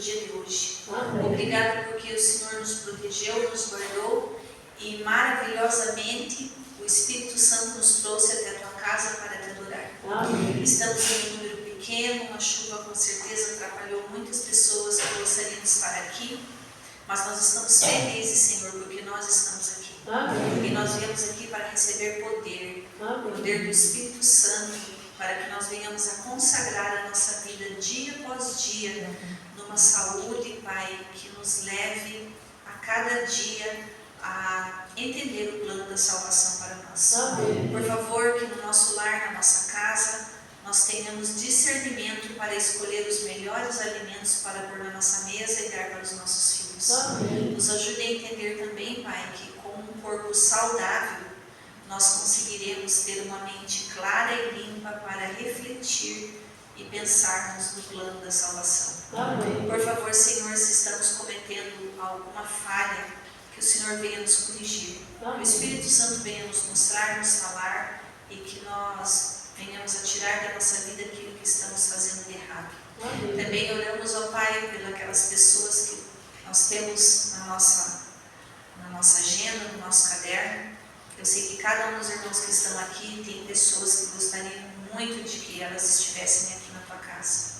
dia de hoje. Amém. Obrigada porque o Senhor nos protegeu, nos guardou e maravilhosamente o Espírito Santo nos trouxe até a tua casa para te adorar. Amém. Estamos em um número pequeno, a chuva com certeza atrapalhou muitas pessoas que gostariam de estar aqui, mas nós estamos felizes, Senhor, porque nós estamos aqui. Amém. E nós viemos aqui para receber poder, Amém. poder do Espírito Santo, para que nós venhamos a consagrar a nossa vida dia após dia, numa saúde, Pai, que nos leve a cada dia a entender o plano da salvação para nós. Amém. Por favor, que no nosso lar, na nossa casa, nós tenhamos discernimento para escolher os melhores alimentos para pôr na nossa mesa e dar para os nossos filhos. Amém. Nos ajude a entender também, Pai, que com um corpo saudável, nós conseguiremos ter uma mente clara e limpa para refletir e pensarmos no plano da salvação. Amém. Por favor, Senhor, se estamos cometendo alguma falha, que o Senhor venha nos corrigir. Que o Espírito Santo venha nos mostrar, nos falar e que nós venhamos a tirar da nossa vida aquilo que estamos fazendo de errado. Amém. Também oramos ao Pai pelas pessoas que nós temos na nossa agenda, no nosso caderno. Eu sei que cada um dos irmãos que estão aqui tem pessoas que gostariam muito de que elas estivessem aqui na tua casa.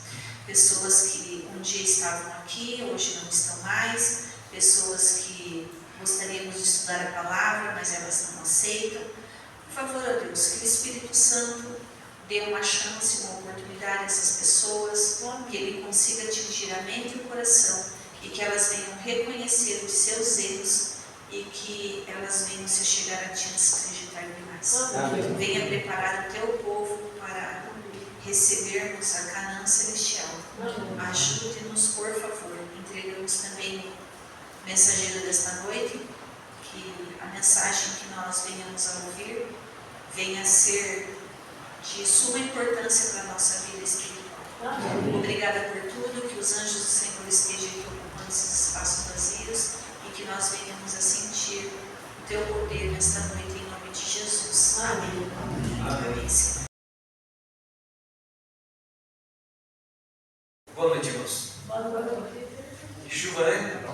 Pessoas que um dia estavam aqui, hoje não estão mais. Pessoas que gostaríamos de estudar a palavra, mas elas não aceitam. Por favor, ó Deus, que o Espírito Santo dê uma chance, uma oportunidade a essas pessoas, que Ele consiga atingir a mente e o coração e que elas venham reconhecer os seus erros e que elas venham se chegar a Ti antes que seja tarde demais. Amém. Venha preparar o Teu povo para recebermos a Canaã celestial. Amém. Ajude-nos, por favor. Entregamos também o mensageiro desta noite, que a mensagem que nós venhamos a ouvir venha a ser de suma importância para a nossa vida espiritual. Amém. Obrigada por tudo, que os anjos do Senhor estejam aqui ocupando esses espaços vazios e que nós venhamos a sentir o Teu poder nesta noite, em nome de Jesus. Amém. Amém. Senhor. Boa noite, irmãos. Que chuva, né?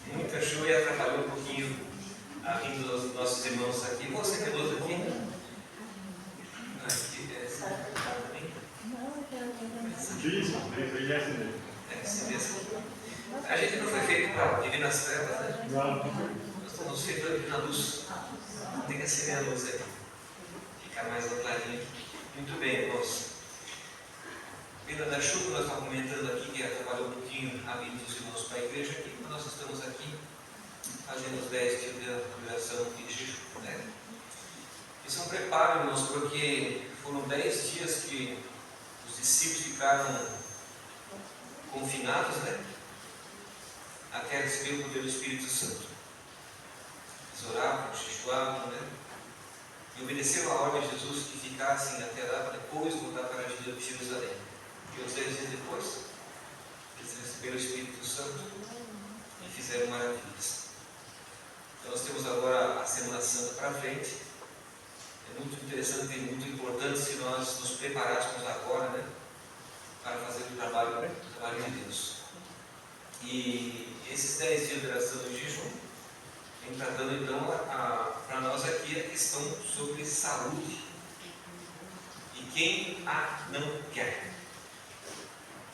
Muita chuva e atrapalhou um pouquinho a vinda dos nossos irmãos aqui. Você que é doce aqui? Aqui é assim mesmo. A gente não foi feito para viver nas trevas, né? Nós estamos feitos para viver na luz. Tem que acender a luz aí. Ficar mais clarinho. Muito bem, irmãos. Vinda da chuva, nós estamos comentando aqui que atrapalhou um pouquinho a vida dos irmãos para a igreja aqui, mas nós estamos aqui fazendo os 10 dias de oração e jejum, né? Isso é um preparo, irmãos, porque foram 10 dias que os discípulos ficaram confinados, né? Até receber o poder do Espírito Santo. Eles oravam, jejuavam, né? E obedeceram a ordem de Jesus que ficassem até lá para depois voltar para Jerusalém. E uns 10 dias depois, eles receberam o Espírito Santo e fizeram maravilhas. Então nós temos agora a Semana Santa para frente. É muito interessante e muito importante se nós nos preparássemos agora, né, para fazer o trabalho de Deus. E esses 10 dias de oração e jejum vem tratando então para nós aqui a questão sobre saúde. E quem a não quer?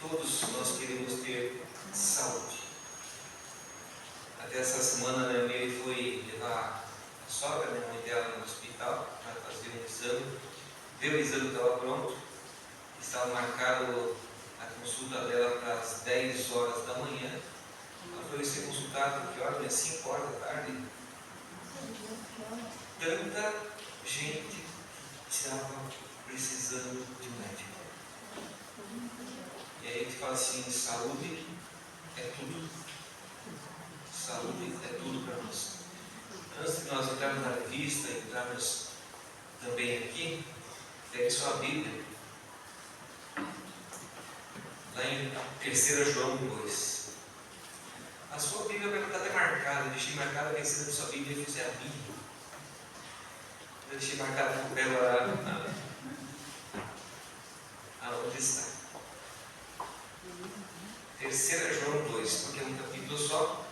Todos nós queremos ter saúde. Até essa semana, né, ele foi levar a sogra, né, a mãe dela, no hospital para fazer um exame. Deu o exame, estava pronto. Estava marcado a consulta dela para as 10 horas da manhã. Ela foi ser consultada, que hora? 5 horas da tarde. Tanta gente estava precisando de médico. E aí a gente fala assim, saúde é tudo. Saúde é tudo para nós. Antes de nós entrarmos na revista e entrarmos também aqui, pegue sua Bíblia. Lá em 3 João 2. A sua Bíblia vai estar até marcada. Eu deixei marcada a vencida da sua Bíblia e fiz a Bíblia. Eu deixei marcada com ela aonde está. 3 terceira João 2, porque é um capítulo só.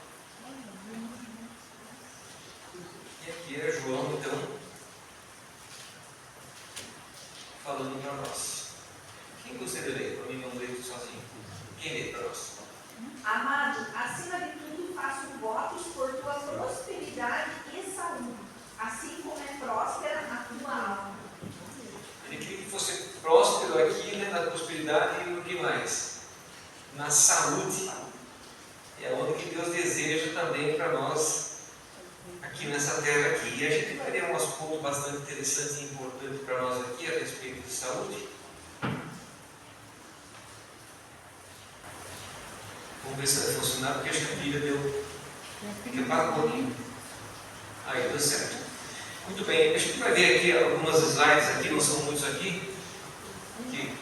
E aqui é João, então, falando para nós. Quem gostaria de ler? Para mim não ler sozinho. Quem lê para nós? Amado, acima de tudo faço votos por tua prosperidade e saúde, assim como é próspera a tua alma. Ele queria que fosse próspero aqui, né, na prosperidade e o que mais? Na saúde. É onde que Deus deseja também para nós, aqui nessa terra aqui. E a gente vai ver uns pontos bastante interessantes e importantes para nós aqui a respeito de saúde. Vamos ver se vai funcionar, porque acho que a pilha deu. Fica para um pouquinho. Aí, deu certo. Muito bem, a gente vai ver aqui algumas slides aqui, não são muitos aqui. Aqui.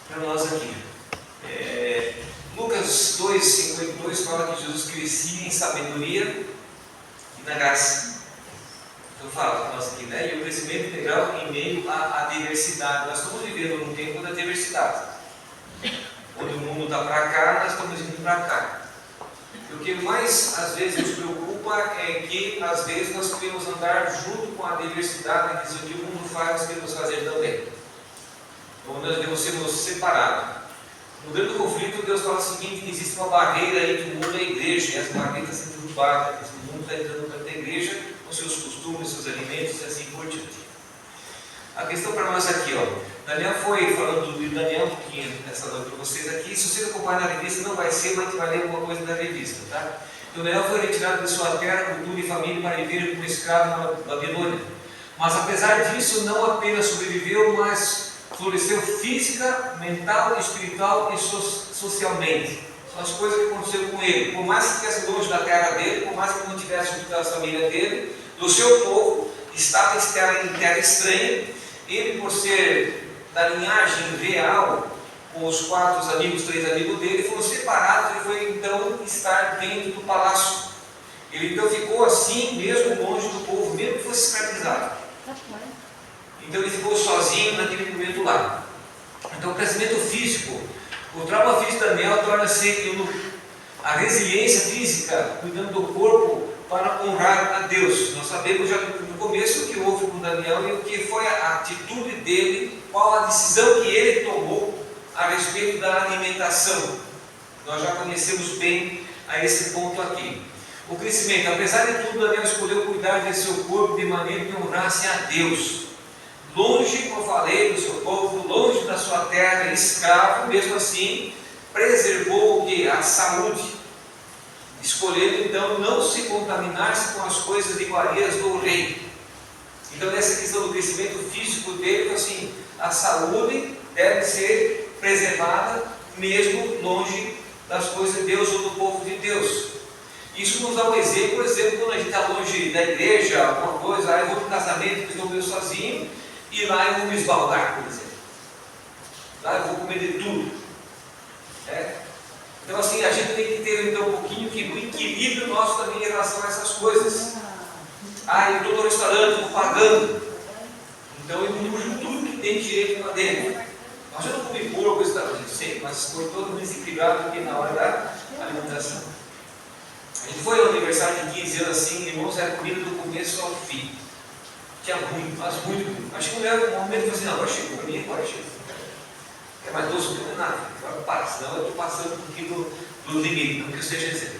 Para nós aqui. Lucas 2,52 fala que Jesus crescia em sabedoria e na graça. Então fala para nós aqui, né? E o crescimento integral em meio à diversidade. Nós estamos vivendo num tempo da diversidade. Quando o mundo está para cá, nós estamos indo para cá. E o que mais às vezes nos preocupa é que às vezes nós queremos andar junto com a diversidade, quer dizer, o que o mundo faz, nós queremos fazer também. Então nós devemos sermos separados. No grande conflito, Deus fala o seguinte: que existe uma barreira entre o mundo e a igreja, e essa barreira está sendo derrubada, o mundo está entrando dentro da igreja com seus costumes, seus alimentos e assim por diante. A questão para nós aqui, ó, Daniel foi falando de Daniel um pouquinho nessa noite para vocês aqui. Se você acompanhar na revista, não vai ser, mas a gente vai ler alguma coisa da revista, tá? Então Daniel foi retirado de sua terra, cultura e família para viver como escravo na Babilônia. Mas apesar disso, não apenas sobreviveu, mas floresceu física, mental, espiritual e socialmente. São as coisas que aconteceram com ele. Por mais que estivesse longe da terra dele, por mais que não tivesse junto da família dele, do seu povo, estava em terra estranha. Ele, por ser da linhagem real, com os 4 amigos, 3 amigos dele, foram separados e foi então estar dentro do palácio. Ele então ficou assim, mesmo longe do povo, mesmo que fosse escravizado. Então ele ficou sozinho naquele momento lá. Então o crescimento físico, o trauma físico de Daniel torna-se a resiliência física, cuidando do corpo para honrar a Deus. Nós sabemos já no começo o que houve com Daniel e o que foi a atitude dele, qual a decisão que ele tomou a respeito da alimentação. Nós já conhecemos bem a esse ponto aqui. O crescimento, apesar de tudo, Daniel escolheu cuidar de seu corpo de maneira que honrasse a Deus. Longe, como eu falei, do seu povo, longe da sua terra, escravo, mesmo assim, preservou o que? A saúde, escolhendo então não se contaminar-se com as coisas de iguarias do rei. Então nessa questão do crescimento físico dele, assim, a saúde deve ser preservada mesmo longe das coisas de Deus ou do povo de Deus. Isso nos dá um exemplo, por exemplo, quando a gente está longe da igreja, alguma coisa, aí eu vou para um casamento, estou meio sozinho, e lá eu vou me esbaldar, por exemplo. Lá eu vou comer de tudo. Então assim, a gente tem que ter então um pouquinho o equilíbrio nosso também em relação a essas coisas. Eu estou no restaurante, estou pagando. Então eu uso tudo que tem direito lá dentro. Mas eu não comi porco, eu sei, mas foi todo desequilibrado aqui na hora da alimentação. A gente foi ao aniversário de 15 anos assim, irmãos, era comida do começo ao fim. Tinha muito, mas muito. Acho que não era um momento que eu falei, não, agora chegou para mim, agora chegou. É mais doce do que nada, agora para, senão eu estou passando um pouquinho do limite, não que eu esteja dizendo.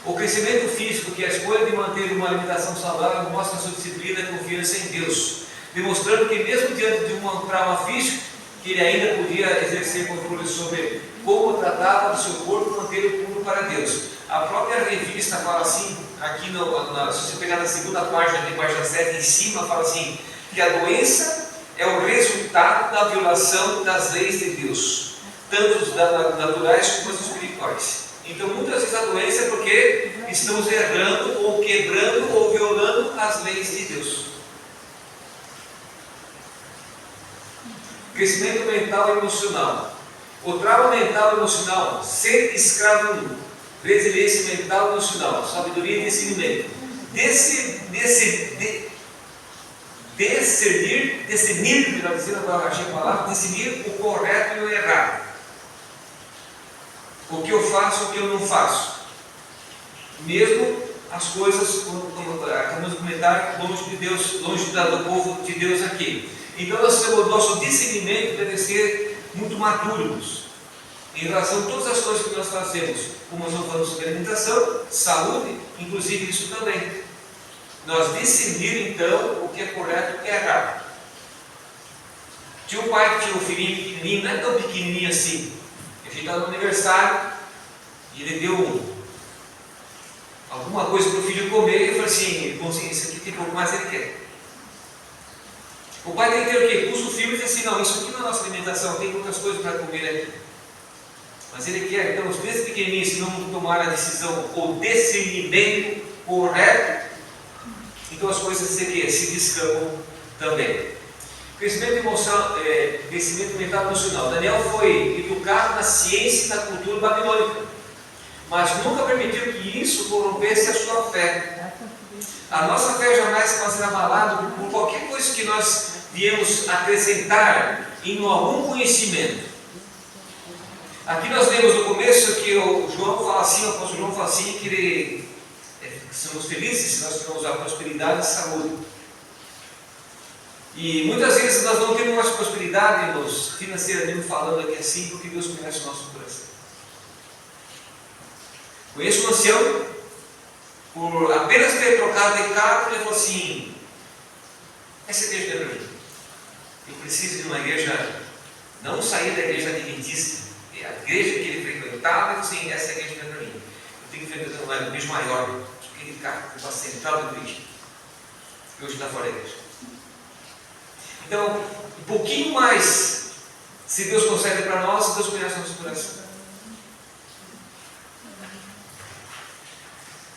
O crescimento físico, que é a escolha de manter uma alimentação saudável, mostra sua disciplina e confiança em Deus, demonstrando que mesmo diante de um trauma físico, que ele ainda podia exercer controle sobre como tratava do seu corpo, manter o puro para Deus. A própria revista fala assim, aqui se você pegar na segunda página, de página 7, em cima, fala assim, que a doença é o resultado da violação das leis de Deus, tanto das naturais como as espirituais. Então, muitas vezes a doença é porque estamos errando, ou quebrando, ou violando as leis de Deus. Crescimento mental e emocional. O trauma mental e emocional, ser escravo no mundo. Resiliência mental e emocional, sabedoria e discernimento. discernir, melhor dizendo, agora achei a palavra, discernir o correto e o errado. O que eu faço e o que eu não faço. Mesmo as coisas, como acabamos de comentar, longe de Deus, longe do povo de Deus aqui. Então, o nosso discernimento deve ser muito maduros em relação a todas as coisas que nós fazemos. Como nós falamos sobre alimentação, saúde, inclusive isso também. Nós discernir então o que é correto e o que é errado. Tinha um pai que tinha um filhinho pequenininho, não é tão pequenininho assim. Ele estava no aniversário e ele deu alguma coisa para o filho comer e eu falei assim, isso aqui tem pouco mais ele quer. O pai tem que ter o quê? Puxa o filho e diz assim, não, isso aqui não é a nossa alimentação, tem outras coisas para comer aqui. Mas ele quer, então, os mesmos pequenininhos que não tomaram a decisão ou discernimento correto, então as coisas se descambam também. Crescimento mental emocional. Daniel foi educado na ciência e na cultura babilônica, mas nunca permitiu que isso corrompesse a sua fé. A nossa fé jamais será abalada por qualquer coisa que nós viemos acrescentar em algum conhecimento. Aqui nós vemos no começo que o João fala assim, o apóstolo João fala assim, que somos felizes se nós tivermos a prosperidade e saúde. E muitas vezes nós não temos mais prosperidade, irmãos, financeiramente falando aqui assim, porque Deus conhece o nosso coração. Conheço um ancião, por apenas ter trocado de carro, ele falou assim, essa igreja é para mim. Eu preciso de uma igreja, não sair da igreja adventista. A igreja que ele frequentava, ele falou assim, essa igreja é para mim. Eu tenho que frequentar uma igreja maior, aquele carro que está central da igreja, que hoje está fora da igreja. Então, um pouquinho mais, se Deus concede para nós, Deus conhece o nosso coração.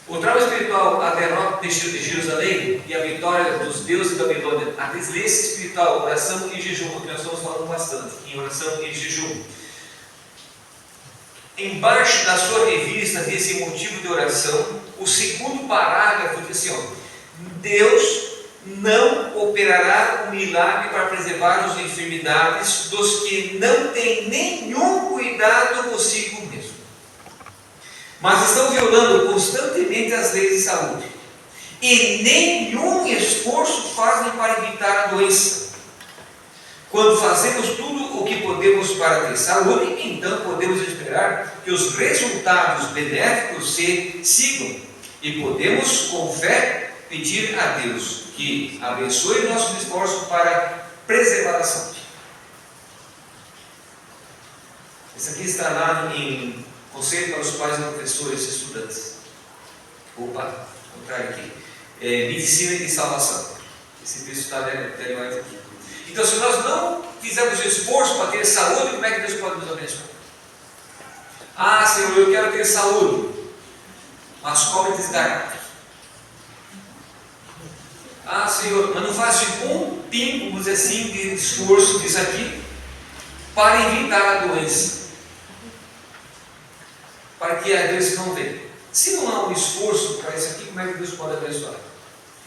O trauma espiritual, a derrota de Jerusalém e a vitória dos deuses da Babilônia, a desleixo espiritual, oração e jejum, que nós estamos falando bastante, em oração e jejum. Embaixo da sua revista desse motivo de oração, o segundo parágrafo diz assim, Deus não operará um milagre para preservar as enfermidades dos que não têm nenhum cuidado consigo mesmo, mas estão violando constantemente as leis de saúde e nenhum esforço fazem para evitar a doença. Quando fazemos tudo o que podemos para ter saúde, então podemos esperar que os resultados benéficos se sigam e podemos, com fé, pedir a Deus que abençoe o nosso esforço para preservar a saúde. Isso aqui está lá em Conselho para os Pais, Professores e Estudantes. Opa, contrário aqui. Medicina e Salvação. Esse texto está dentro aqui. Então, se nós não fizermos esforço para ter saúde, como é que Deus pode nos abençoar? Ah, Senhor, eu quero ter saúde, mas come desgarrado. Ah, Senhor, mas não faço um pingo, vamos dizer assim, de esforço, diz aqui, para evitar a doença, para que a doença não venha. Se não há um esforço para isso aqui, como é que Deus pode abençoar?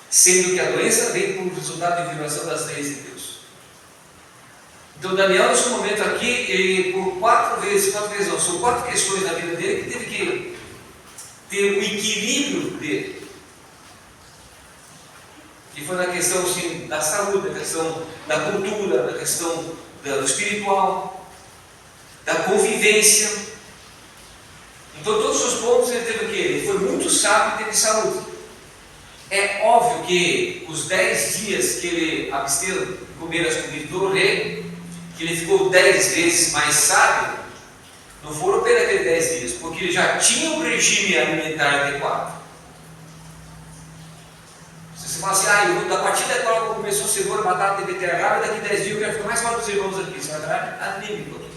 Sendo que a doença vem por resultado de violação das leis de Deus. Então, Daniel, nesse momento aqui, ele, por quatro vezes não, são 4 questões na vida dele que teve que ter o equilíbrio dele. Que foi na questão assim, da saúde, na questão da cultura, na questão do espiritual, da convivência. Então, todos os pontos ele teve o quê? Ele foi muito sábio e teve saúde. É óbvio que os 10 dias que ele absteve de comer as comidas do rei, que ele ficou 10 vezes mais sábio, não foram apenas aqueles 10 dias, porque ele já tinha um regime alimentar adequado. Se você fala assim, a partir da qual eu vou comer só cebola, batata e beterraba, daqui 10 dias eu quero ficar mais forte dos irmãos aqui, você vai estar anímico aqui.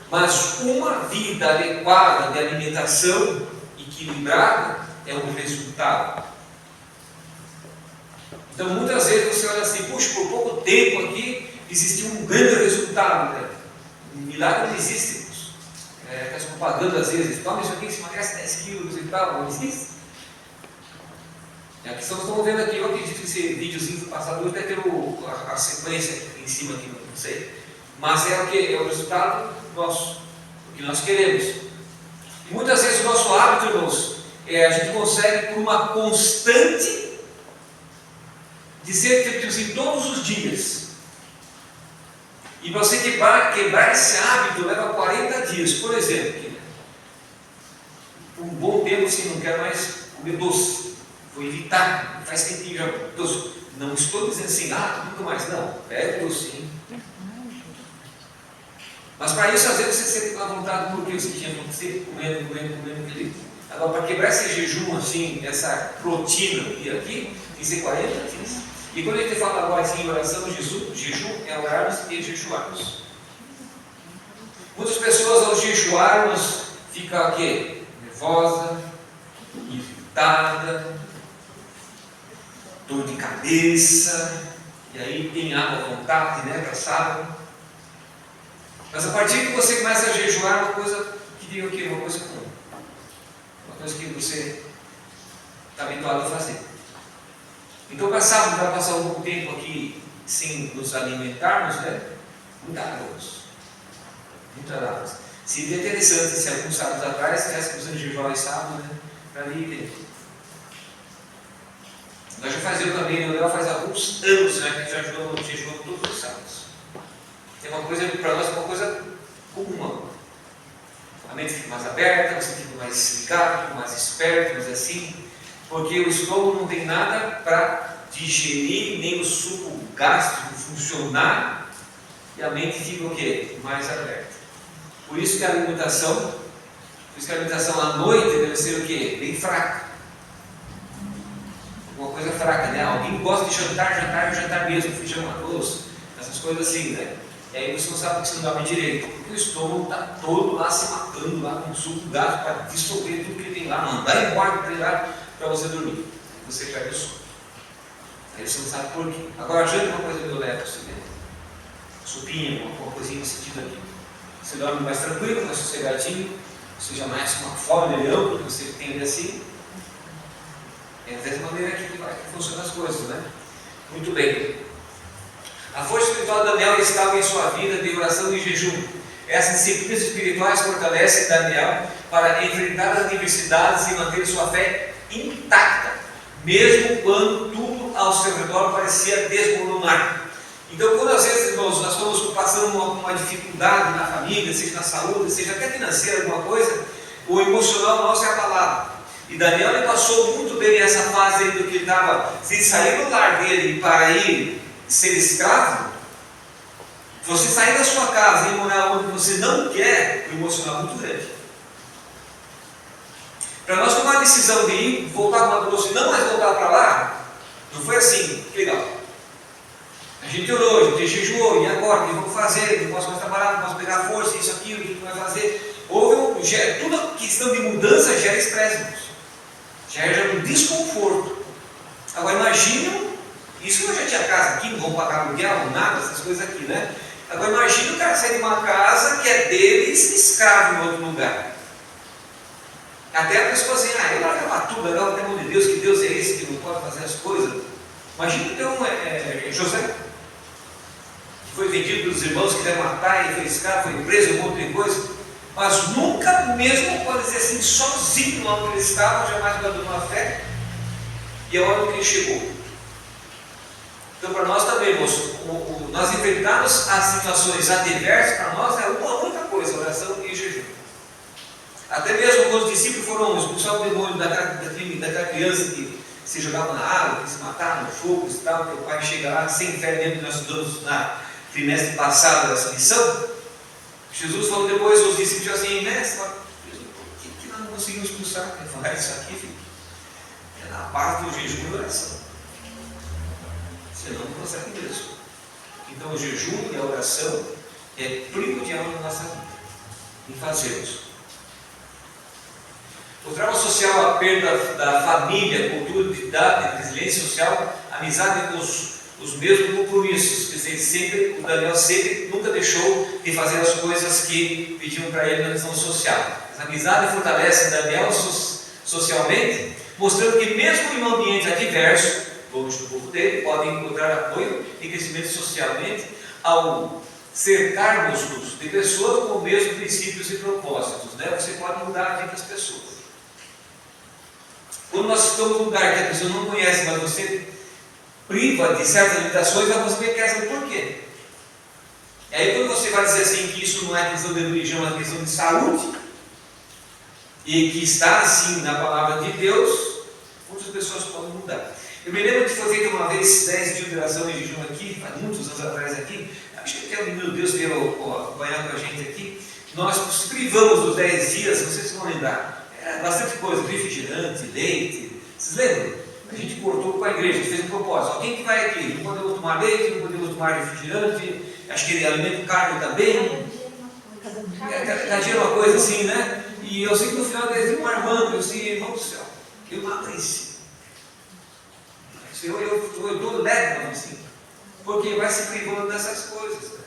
Mas uma vida adequada de alimentação equilibrada é um resultado. Então muitas vezes você olha assim, puxa, por pouco tempo aqui existiu um grande resultado, né? Um milagre não existe. As propagandas às vezes, toma isso aqui, se emagrece 10 quilos e tal, não existe. A questão que estamos vendo aqui, eu acredito que esse videozinho do passado hoje deve ter a sequência em cima aqui, não sei. Mas é o que? É o resultado nosso, o que nós queremos. E muitas vezes o nosso hábito, irmãos, a gente consegue por uma constante de ser feito assim todos os dias. E para você quebrar esse hábito leva 40 dias. Por exemplo, por um bom tempo assim, não quero mais comer doce. Vou evitar, faz tempinho já doce. Não estou dizendo assim, nunca mais. Não, pega o docinho. Mas para isso, às vezes você sente uma vontade, porque você tinha que ser comendo aquele. Agora, para quebrar esse jejum, assim, essa rotina aqui, tem que ser 40 dias. E quando a gente fala agora assim, em oração, jejum é orarmos e jejuarmos. Muitas pessoas, ao jejuarmos, ficam o quê? Nervosa, irritada, dor de cabeça, e aí tem água à vontade, né, para sábado. Mas a partir que você começa a jejuar, uma coisa que diga o quê? Uma coisa comum. Uma coisa que você está habituado a fazer. Então, para sábado, para passar algum tempo aqui sem nos alimentarmos, né? Muita água. Muita água. Seria interessante se alguns sábados atrás estivesse começando a jejuar em sábado, né? Para ali. Nós já fazemos também, o Léo faz alguns anos, né? Que a gente já jejuou todos os sábados. É uma coisa, para nós, é uma coisa comum. A mente fica mais aberta, você fica mais ligado, fica mais esperto, mas assim, porque o estômago não tem nada para digerir, nem o suco gástrico funcionar, e a mente fica o quê? Mais aberta. Por isso que a alimentação à noite deve ser o quê? Bem fraca. Uma coisa fraca, né? Alguém gosta de jantar mesmo, feijão, arroz, essas coisas assim, né? E aí você não sabe que você não dorme direito, porque o estômago está todo lá se matando, lá com o suco gástrico para dissolver tudo que ele tem lá, mandar embora para você dormir. Você perde o sono. Aí você não sabe por quê. Agora, janta uma coisa meio leve para você ver. Sopinha, uma coisinha nesse sentido aqui. Você dorme mais tranquilo, mais sossegadinho, você já nasce com uma fome de leão, porque você tem assim. É dessa maneira que funcionam as coisas, né? Muito bem. A força espiritual de Daniel estava em sua vida de oração e jejum. Essas disciplinas espirituais fortalecem Daniel para enfrentar as adversidades e manter sua fé intacta, mesmo quando tudo ao seu redor parecia desmoronar. Então, quando às vezes nós estamos passando uma dificuldade na família, seja na saúde, seja até financeira, alguma coisa, o emocional nosso é abalado. E Daniel ele passou muito bem essa fase do que ele estava sem sair do lar dele para ir ser escravo. Você sair da sua casa e morar onde você não quer, o emocional é muito grande. Para nós tomar a decisão de ir, voltar para o Mato Grosso e não mais voltar para lá, não foi assim, que legal. A gente orou, a gente jejuou, e agora? O que vamos fazer? Não posso mais trabalhar, não posso pegar força, isso, aquilo, o que vai fazer? Toda questão de mudança gera estresse, gera um desconforto. Agora imagina, isso eu já tinha casa aqui, não vamos pagar aluguel, nada, essas coisas aqui, né? Agora imagina o cara sair de uma casa que é dele e se escravo em outro lugar. Até a pessoa assim, eu largava tudo, agora tem mão de Deus, que Deus é esse que não pode fazer as coisas. Imagina então José, que foi vendido pelos irmãos que quiseram matar, e foi escravo, foi preso, um monte de coisa, mas nunca mesmo, pode dizer assim, sozinho lá onde ele estava, jamais abandonou a fé, e a hora que ele chegou. Então, para nós também, moço, nós enfrentarmos as situações adversas, para nós é uma única coisa, oração e jejum. Até mesmo quando os discípulos foram expulsar o demônio daquela criança que se jogava na água, que se matava no fogo e tal, que o pai chega lá sem fé, dentro que nós estudamos na trimestre passado dessa lição. Jesus falou depois aos discípulos assim, mestre, por que nós não conseguimos expulsar? Ele falou, isso aqui, filho, é na parte do jejum e oração. Senão não consegue mesmo. Então o jejum e a oração é primordial na nossa vida, em fazermos. O trauma social, a perda da família, cultura, identidade, resiliência social, amizade com os mesmos compromissos. O Daniel sempre nunca deixou de fazer as coisas que pediam para ele na questão social. As amizades fortalecem Daniel socialmente, mostrando que mesmo em um ambiente adverso, todos do povo dele podem encontrar apoio e crescimento socialmente ao cercarmos-nos de pessoas com os mesmos princípios e propósitos, né? Você pode mudar a vida das pessoas. Quando nós estamos num lugar que a pessoa não conhece, mas você priva de certas limitações, você quer saber por quê. E aí quando você vai dizer assim que isso não é questão de religião, é questão de saúde, e que está assim na palavra de Deus, muitas pessoas podem mudar. Eu me lembro de fazer uma vez 10 dias de oração e jejum aqui, há muitos anos atrás aqui, acho que até o menino Deus veio acompanhar com a gente aqui, nós nos privamos dos 10 dias, vocês vão lembrar, bastante coisa, refrigerante, leite, vocês lembram? A gente cortou com a igreja, fez um propósito, alguém que vai aqui, não podemos tomar leite, não podemos tomar refrigerante, acho que alimento carne também, cada dia uma coisa assim, né? E eu sei que no final eles iam armando, eu disse, irmão do céu, eu não aprecio. Eu estou leve, assim, porque vai se privando dessas coisas. Né?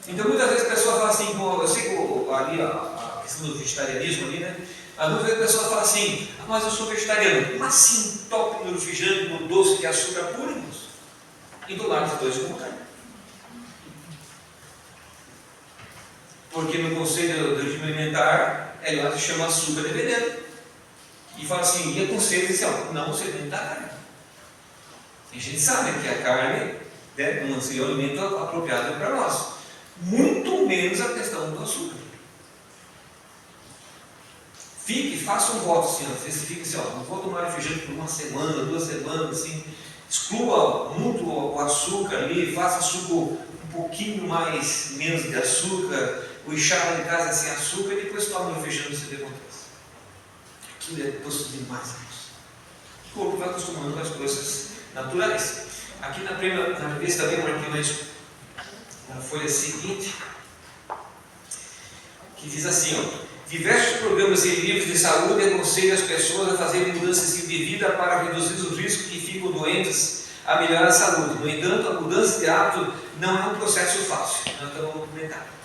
Então muitas vezes a pessoa fala assim, eu sei que ali a questão do vegetarianismo ali, né? Às vezes a pessoa fala assim, mas eu sou vegetariano, mas sim, top no refrigerante, no doce de açúcar puro, moço. E do lado de dois com carne. Porque no conselho do regime alimentar, lá se chama açúcar de veneno. E fala assim, e aconselho diz assim, não, você não dá carne. A gente sabe que a carne, né, não seria um alimento apropriado para nós. Muito menos a questão do açúcar. Faça um voto assim, você fica assim, não vou tomar refrigerante por uma semana, 2 semanas, assim, exclua muito o açúcar ali, faça suco um pouquinho menos de açúcar, o chá lá em casa sem açúcar e depois toma o refrigerante e você vê o que acontece. Aquilo é doce demais. O corpo vai acostumando com as coisas naturais. Aqui na revista também marquei mais na folha seguinte, que diz assim, diversos programas e livros de saúde aconselham as pessoas a fazerem mudanças de vida para reduzir os riscos que ficam doentes, a melhorar a saúde. No entanto, a mudança de hábito não é um processo fácil. Nós estamos documentando.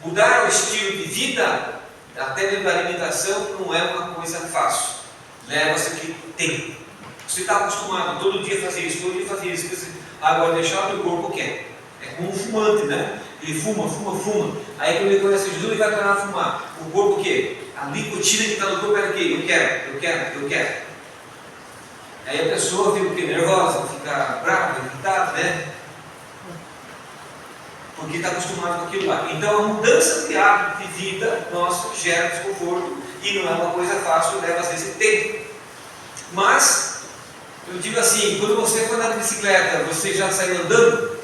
Mudar o estilo de vida, até dentro da alimentação, não é uma coisa fácil. Leva-se que tem. Você está acostumado todo dia a fazer isso, todo dia a fazer isso. Agora deixar o teu corpo quer. É como um fumante, né? Ele fuma. Aí quando ele conhece Jesus, ele vai tornar a fumar. O corpo o quê? A nicotina que está no corpo é o quê? Eu quero. Aí a pessoa fica o quê? Nervosa, fica brava, irritada, né? Porque está acostumado com aquilo lá. Então a mudança de hábito de vida nossa gera desconforto e não é uma coisa fácil, leva às vezes tempo. Mas eu digo assim, quando você for na bicicleta, você já saiu andando?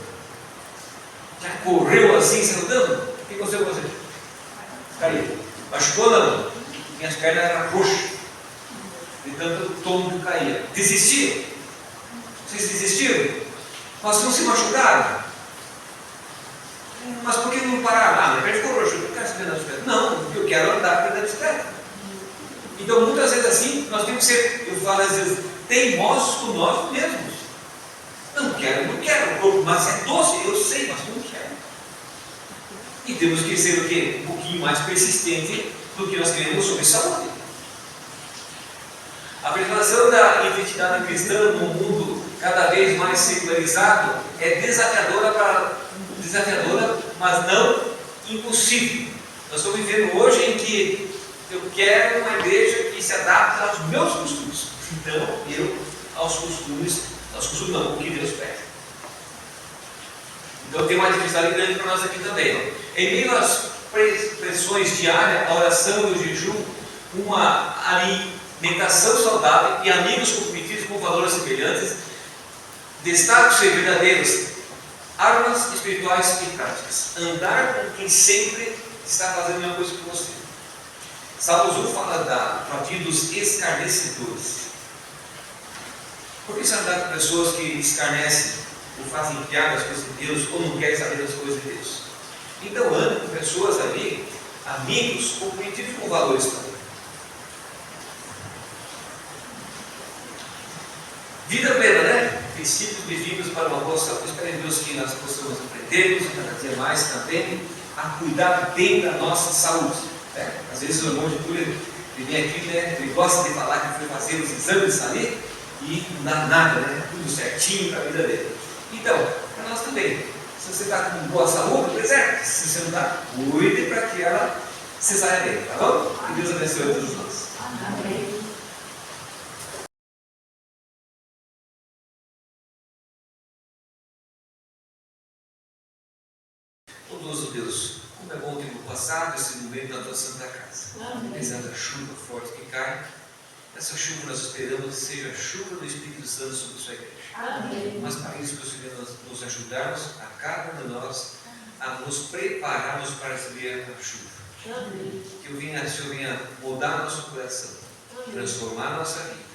Já correu assim, saiu andando? O que aconteceu com você? Caiu. Machucou não? Minhas pernas eram roxas. De tanto tombo que caía. Desistiram? Vocês desistiram? Mas não se machucaram? Mas por que não pararam? Minha perna ficou roxa, eu não quero saber da bicicleta. Não, eu quero andar pela bicicleta. Então muitas vezes assim, nós temos que ser, eu falo às vezes, teimosos com nós mesmos. Não quero, o corpo, mas é doce, eu sei, mas não quero. E temos que ser o quê? Um pouquinho mais persistente do que nós queremos sobre saúde. A preservação da identidade cristã num mundo cada vez mais secularizado é desafiadora, mas não impossível. Nós estamos vivendo hoje em que eu quero uma igreja que se adapte aos meus costumes. Então, eu aos costumes não, o que Deus pede. Então tem uma dificuldade grande para nós aqui também. Ó. Em meio às pressões diárias, a oração e o jejum, uma alimentação saudável e amigos comprometidos com valores semelhantes, destaque ser verdadeiros armas espirituais e práticas. Andar com quem sempre está fazendo a mesma coisa que você. Salmo fala da fadiga dos escarnecedores. Por que você andar com pessoas que escarnecem ou fazem piada das coisas de Deus ou não querem saber das coisas de Deus? Então ande com pessoas ali, amigos, comprometidos com valores também. Vida plena, né? Princípios divinos para uma boa saúde. Espero em Deus que nós possamos aprendermos e cada dia mais também a cuidar bem da nossa saúde. Né? Às vezes o irmão de cura Ele vem aqui, né? Ele gosta de falar que foi fazer os exames ali e não dá nada, né? Tudo certinho para a vida dele. Então, para nós também. Se você está com boa saúde, preserve. Se você não está, cuide para que ela se saia bem, tá bom? Que Deus abençoe a todos nós. Amém. Bondoso Deus, como é bom ter passado esse momento na tua Santa Casa. Apesar da chuva forte que cai, essa chuva nós esperamos que seja a chuva do Espírito Santo sobre a sua igreja. Amém. Mas para isso que o Senhor nos ajudarmos, a cada um de nós, a nos prepararmos para receber a chuva. Amém. Que o Senhor venha mudar nosso coração, transformar nossa vida.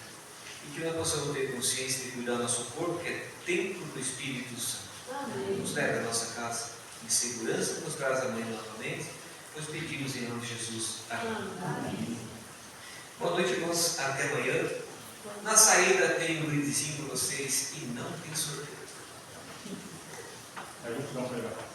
E que nós possamos ter consciência de cuidar do nosso corpo, que é templo do Espírito Santo. Amém. Nos leve à nossa casa em segurança, nos traz amanhã novamente, pois pedimos em nome de Jesus. Amém. Amém. Boa noite, irmãos. Até amanhã. Na saída tem um brindezinho para vocês e não tem sorteio. A gente não pegar.